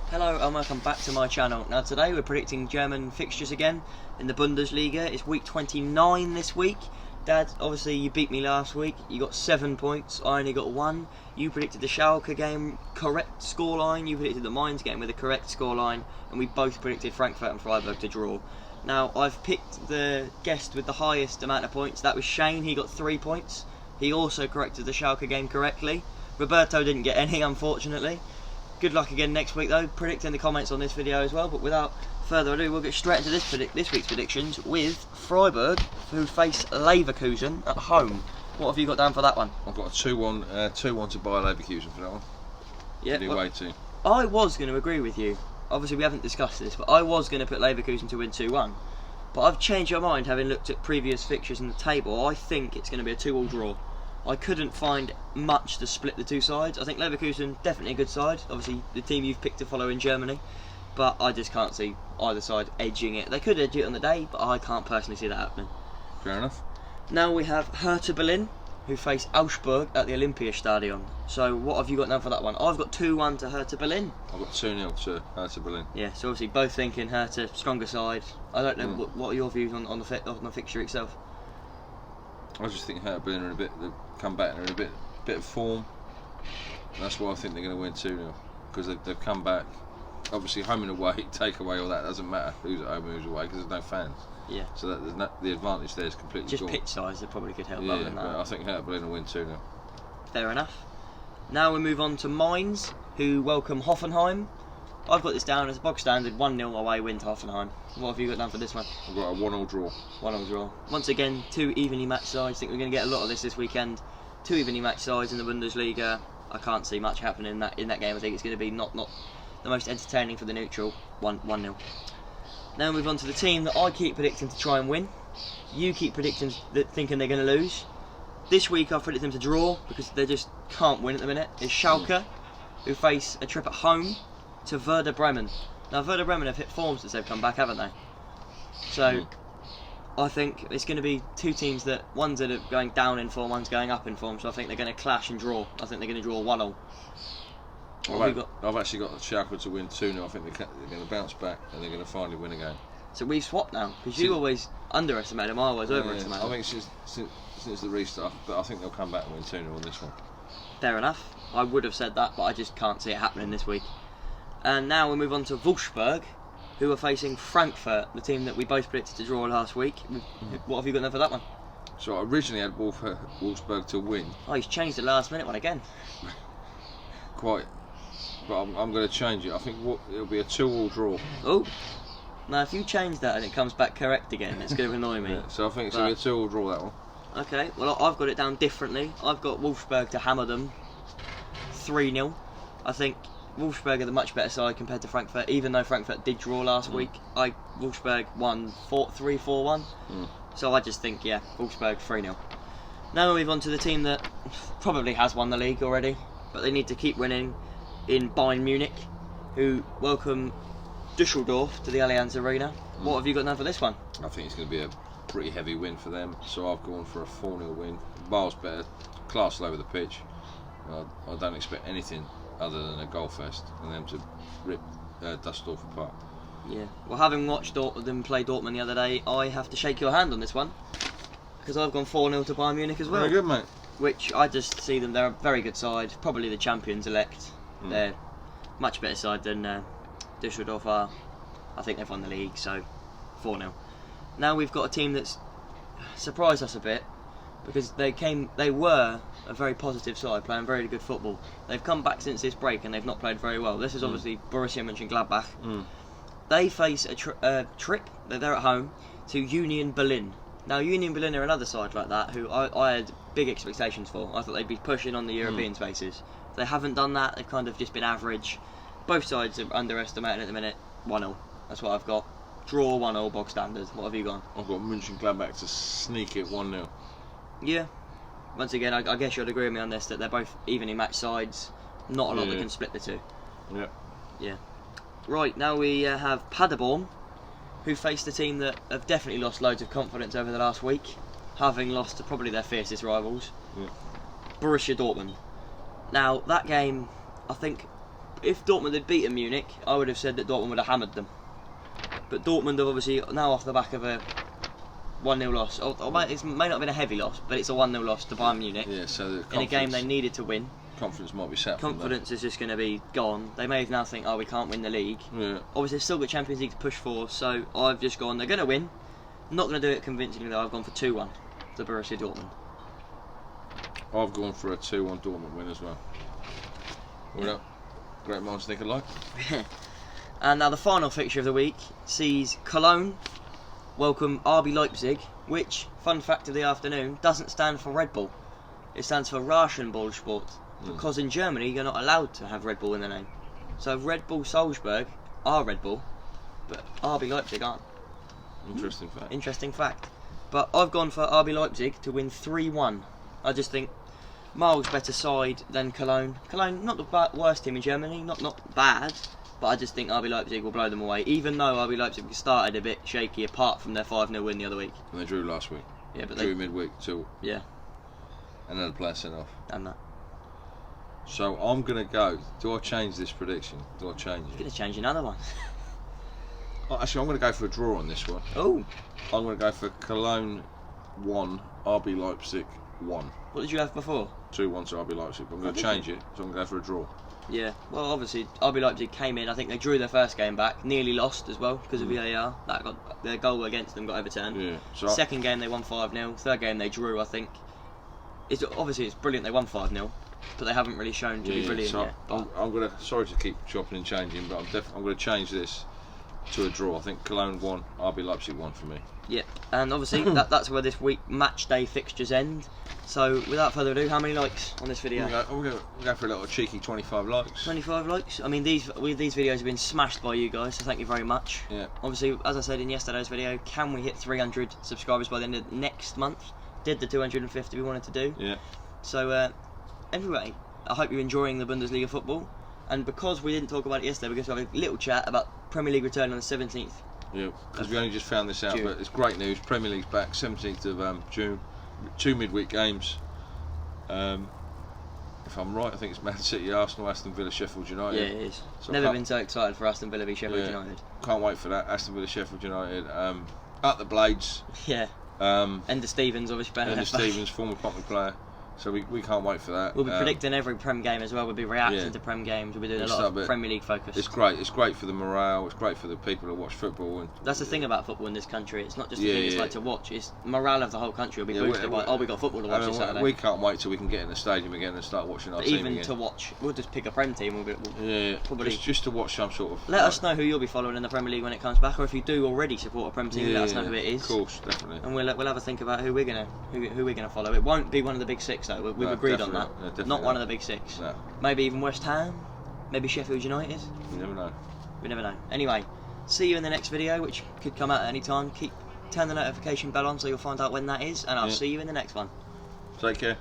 Hello and welcome back to my channel. Now today we're predicting German fixtures again in the Bundesliga. It's week 29 this week. Dad, obviously you beat me last week. You got 7 points, I only got 1. You predicted the Schalke game correct scoreline, you predicted the Mainz game with the correct scoreline, and we both predicted Frankfurt and Freiburg to draw. Now I've picked the guest with the highest amount of points. That was Shane, he got 3 points. He also corrected the Schalke game correctly. Roberto didn't get any, unfortunately. Good luck again next week though. Predict in the comments on this video as well. But without further ado, we'll get straight into this week's predictions with Freiburg, who face Leverkusen at home. What have you got down for that one? I've got a 2-1 to buy Leverkusen for that one. Yeah, Way too. I was going to agree with you. Obviously we haven't discussed this, but I was going to put Leverkusen to win 2-1. But I've changed my mind having looked at previous fixtures in the table. I think it's going to be a 2-2 draw. I couldn't find much to split the two sides. I think Leverkusen, definitely a good side. Obviously, the team you've picked to follow in Germany. But I just can't see either side edging it. They could edge it on the day, but I can't personally see that happening. Fair enough. Now we have Hertha Berlin, who face Augsburg at the Olympiastadion. So what have you got now for that one? I've got 2-1 to Hertha Berlin. I've got 2-0 to Hertha Berlin. Yeah, so obviously both thinking Hertha, stronger side. I don't know, what are your views on the fixture itself? I just think Hertha Berlin are they've come back and are in a bit of form. And that's why I think they're going to win 2-0. Because they've come back. Obviously, home and away, take away all that, doesn't matter who's at home and who's away because there's no fans. Yeah. So the advantage there is completely just gone. Pitch size, that probably could help Yeah, other than that. But I think Hertha Berlin will win 2-0. Fair enough. Now we move on to Mainz, who welcome Hoffenheim. I've got this down as a bog standard 1-0 away win to Hoffenheim. What have you got down for this one? I've got a 1-1 draw. 1-1 draw. Once again, 2 evenly matched sides. I think we're going to get a lot of this weekend. 2 evenly matched sides in the Bundesliga. I can't see much happening in that game. I think it's going to be not the most entertaining for the neutral. 1-0. Now we move on to the team that I keep predicting to try and win. You keep thinking they're going to lose. This week I've predicted them to draw because they just can't win at the minute. It's Schalke, who face a trip at home to Werder Bremen. Now Werder Bremen have hit form since they've come back, haven't they? So I think it's going to be 2 teams that one's that are going down in form, one's going up in form. So I think they're going to clash and draw. I think they're going to draw 1-0. I've actually got Schalke to win 2-0. I think they're going to bounce back and they're going to finally win again. So we've swapped now because you always underestimate them, I always overestimate them. I think since the restart, but I think they'll come back and win 2-0 on this one. Fair enough. I would have said that, but I just can't see it happening this week. And now we move on to Wolfsburg, who are facing Frankfurt, the team that we both predicted to draw last week. What have you got there for that one? So I originally had Wolfsburg to win. Oh, he's changed the last minute one again. Quite. But I'm going to change it. I think it'll be a 2-2 draw. Oh. Now if you change that and it comes back correct again, it's going to annoy me. Yeah, so I think it's going to be a 2-2 draw, that one. Okay, well I've got it down differently. I've got Wolfsburg to hammer them 3-0. I think Wolfsburg are the much better side compared to Frankfurt, even though Frankfurt did draw last week. Wolfsburg won 3-4-1. So I just think, yeah, Wolfsburg 3-0. Now we move on to the team that probably has won the league already, but they need to keep winning, in Bayern Munich, who welcome Düsseldorf to the Allianz Arena. What have you got now for this one? I think it's going to be a pretty heavy win for them, so I've gone for a 4-0 win. Miles better, class all over the pitch. I don't expect anything other than a goal fest and them to rip Düsseldorf apart. Yeah, well, having watched them play Dortmund the other day, I have to shake your hand on this one because I've gone 4-0 to Bayern Munich as well. Very good, mate. Which I just see them, they're a very good side, probably the champions elect. They're much better side than Düsseldorf are. I think they've won the league, so 4-0. Now we've got a team that's surprised us a bit because they were a very positive side, playing very good football. They've come back since this break and they've not played very well. This is obviously Borussia Mönchengladbach. They face a trip, they're at home, to Union Berlin. Now Union Berlin are another side like that who I had big expectations for. I thought they'd be pushing on the European spaces. They haven't done that, they've kind of just been average. Both sides are underestimated at the minute. 1-0, that's what I've got. Draw 1-0, bog standard. What have you gone? I've got Mönchengladbach to sneak it 1-0. Yeah. Once again, I guess you'd agree with me on this, that they're both evenly matched sides. Not a lot that can split the two. Yeah. Yeah. Right, now we have Paderborn, who faced a team that have definitely lost loads of confidence over the last week, having lost to probably their fiercest rivals, Borussia Dortmund. Now, that game, I think if Dortmund had beaten Munich, I would have said that Dortmund would have hammered them. But Dortmund are obviously now off the back of a 1-0 loss. It may not have been a heavy loss, but it's a 1-0 loss to Bayern Munich. Yeah, so in a game they needed to win. Confidence might be sapped. Confidence is just going to be gone. They may now think, oh, we can't win the league. Yeah. Obviously, they've still got Champions League to push for, so I've just gone, they're going to win. Not going to do it convincingly though, I've gone for 2-1 to Borussia Dortmund. I've gone for a 2-1 Dortmund win as well. Well, great minds think alike. And now the final fixture of the week sees Cologne welcome RB Leipzig, which, fun fact of the afternoon, doesn't stand for Red Bull. It stands for Rasenballsport, because in Germany you're not allowed to have Red Bull in the name. So Red Bull Salzburg are Red Bull, but RB Leipzig aren't. Interesting fact. Interesting fact. But I've gone for RB Leipzig to win 3-1. I just think miles better side than Cologne. Cologne, not the worst team in Germany, not bad, but I just think RB Leipzig will blow them away, even though RB Leipzig started a bit shaky apart from their 5-0 win the other week. And they drew last week. Yeah, but drew midweek too. Yeah. Another player sent off. And that. So I'm going to go. Do I change this prediction? Do I change it? You're going to change another one. Actually, I'm going to go for a draw on this one. Oh. I'm going to go for Cologne 1, RB Leipzig 1. What did you have before? 2-1 to RB Leipzig. But I'm going to change it, so I'm going to go for a draw. Yeah, well, obviously RB Leipzig came in. I think they drew their first game back, nearly lost as well because of VAR. That got their goal against them got overturned. Yeah. So second game they won 5-0. Third game they drew. I think. It's brilliant they won 5-0, but they haven't really shown to be brilliant so yet. I'm going to. Sorry to keep chopping and changing, but I'm going to change this to a draw. I think Cologne 1, RB Leipzig 1 for me. Yeah, and obviously that's where this week match day fixtures end. So without further ado, how many likes on this video? We'll go for a little cheeky 25 likes. 25 likes. I mean, these videos have been smashed by you guys, so thank you very much. Yeah. Obviously, as I said in yesterday's video, can we hit 300 subscribers by the end of next month? Did the 250 we wanted to do. Yeah. So anyway, I hope you're enjoying the Bundesliga football. And because we didn't talk about it yesterday, we're going to have a little chat about Premier League return on the 17th. Yeah, because we only just found this out, but it's great news. Premier League's back, 17th of June. 2 midweek games. If I'm right, I think it's Man City, Arsenal, Aston Villa, Sheffield United. Yeah, it is. So never been so excited for Aston Villa v Sheffield United. Can't wait for that. Aston Villa, Sheffield United. Up the Blades. Yeah. Ender Stevens, obviously better. Ender Stevens, former Pompey player. So we can't wait for that. We'll be predicting every Prem game as well. We'll be reacting to Prem games. We'll be doing a lot of Premier League focus. It's great. It's great for the morale. It's great for the people who watch football. And that's the thing about football in this country. It's not just the thing it's like to watch. It's morale of the whole country will be boosted by, we got football to watch this Saturday. We can't wait till we can get in the stadium again and start watching our team again. Even to watch, we'll just pick a Prem team. We'll probably just to watch some sort of. Let us know who you'll be following in the Premier League when it comes back, or if you do already support a Prem team, let us know who it is. Of course, definitely. And we'll have a think about who we're gonna follow. It won't be one of the big six though. We've agreed on that. Not one of the big six. No. Maybe even West Ham. Maybe Sheffield United. You never know. We never know. Anyway, see you in the next video, which could come out at any time. Turn the notification bell on so you'll find out when that is, and I'll see you in the next one. Take care.